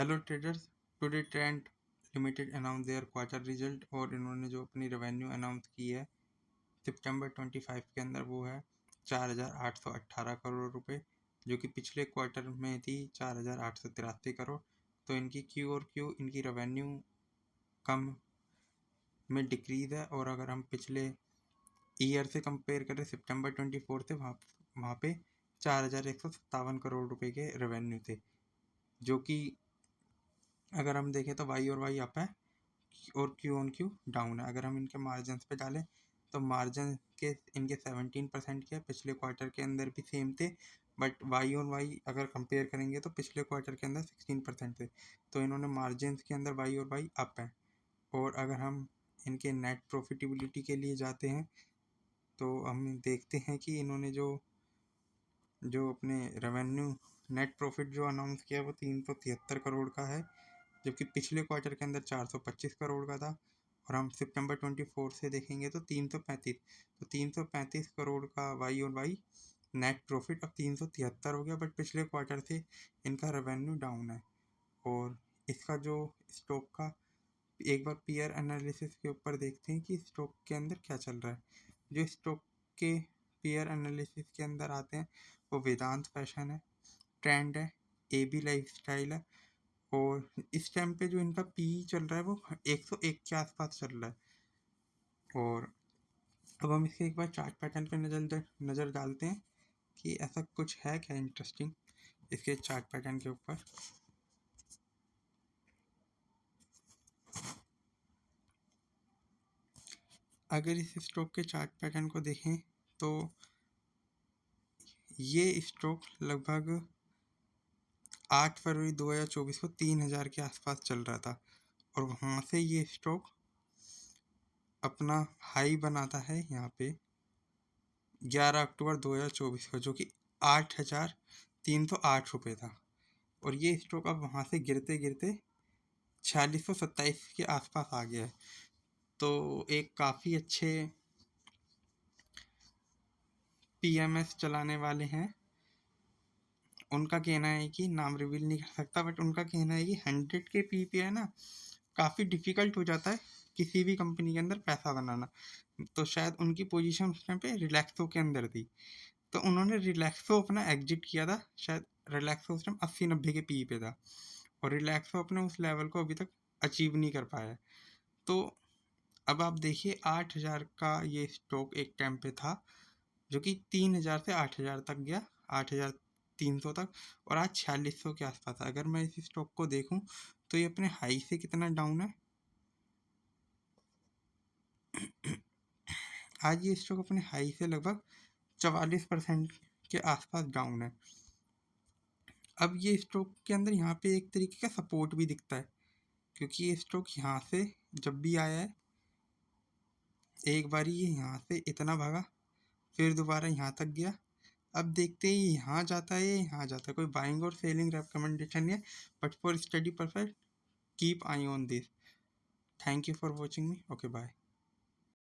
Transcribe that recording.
Hello traders, today trend limited announce their quarter result और इन्होंने जो अपनी रेवेन्यू अनाउंस की है सितंबर 25 के अंदर वो है 4,818 करोड़ रुपए, जो कि पिछले क्वार्टर में थी 4,883 करोड़। तो इनकी क्यू और क्यू इनकी रेवेन्यू कम में डिक्रीज है। और अगर हम पिछले ईयर से कंपेयर करें सितंबर 24 से वहाँ पे 4,157 करोड़ रुपए के रेवेन्यू थे, जो कि अगर हम देखें तो वाई और वाई अप है और क्यू ऑन क्यू डाउन है। अगर हम इनके मार्जिन पे डालें तो मार्जिन के इनके 17% के पिछले क्वार्टर के अंदर भी सेम थे, बट वाई ऑन वाई अगर कंपेयर करेंगे तो पिछले क्वार्टर के अंदर 16% थे। तो इन्होंने मार्जिन के अंदर वाई और वाई अप है। और अगर हम इनके नेट प्रॉफिटेबिलिटी के लिए जाते हैं तो हम देखते हैं कि इन्होंने जो अपने रेवेन्यू नेट प्रॉफिट जो अनाउंस किया वो 373 करोड़ का है, जबकि पिछले क्वार्टर के अंदर 425 करोड़ का था। और हम सितंबर 24 से देखेंगे तो 335 करोड़ का वाई और वाई नेट प्रॉफिट अब 373 हो गया, बट पिछले क्वार्टर से इनका रेवेन्यू डाउन है। और इसका जो स्टॉक का एक बार पीयर एनालिसिस के ऊपर देखते हैं कि स्टॉक के अंदर क्या चल रहा है। जो स्टॉक के पीयर एनालिसिस के अंदर आते हैं वो वेदांत फैशन है, ट्रेंड है, AB लाइफस्टाइल है। और इस टाइम पे जो इनका पी चल रहा है वो 101 के आसपास चल रहा है। और अब हम इसके एक बार चार्ट पैटर्न पे नज़र डालते हैं कि ऐसा कुछ है क्या इंटरेस्टिंग इसके चार्ट पैटर्न के ऊपर। अगर इस स्टॉक के चार्ट पैटर्न को देखें तो ये स्टॉक लगभग 8 फरवरी 2024 को 3,000 के आसपास चल रहा था, और वहाँ से ये स्टॉक अपना हाई बनाता है यहाँ पे 11 अक्टूबर 2024 को, जो कि 8,308 रुपये था। और ये स्टॉक अब वहाँ से गिरते गिरते 4627 के आसपास आ गया है। तो एक काफ़ी अच्छे PMS चलाने वाले हैं, उनका कहना है कि नाम रिवील नहीं कर सकता, बट उनका कहना है कि 100 के पी पे है ना, काफ़ी डिफ़िकल्ट हो जाता है किसी भी कंपनी के अंदर पैसा बनाना। तो शायद उनकी पोजीशन उस टाइम पे रिलैक्सो के अंदर थी, तो उन्होंने रिलैक्सो अपना एग्जिट किया था। शायद रिलैक्सो उस टाइम 80-90 के पी पे था, और रिलैक्सो अपने उस लेवल को अभी तक अचीव नहीं कर पाया है। तो अब आप देखिए 8,000 का ये स्टॉक एक टाइम पे था, जो कि 3,000 से 8,000 तक गया, 8,300 तक, और आज 4,600 के आसपास है। अगर मैं इस स्टॉक को देखूं तो ये अपने हाई से कितना डाउन है। आज ये स्टॉक अपने हाई से लगभग 44% के आसपास डाउन है। अब ये स्टॉक के अंदर यहाँ पे एक तरीके का सपोर्ट भी दिखता है, क्योंकि ये स्टॉक यहाँ से जब भी आया है एक बारी ये यहाँ से इतना भागा, फिर दोबारा यहाँ तक गया। अब देखते हैं यहाँ जाता है यहाँ जाता है। कोई बाइंग और सेलिंग रिकमेंडेशन नहीं है, but for study perfect keep eye on this. Thank you for watching me. Okay, bye.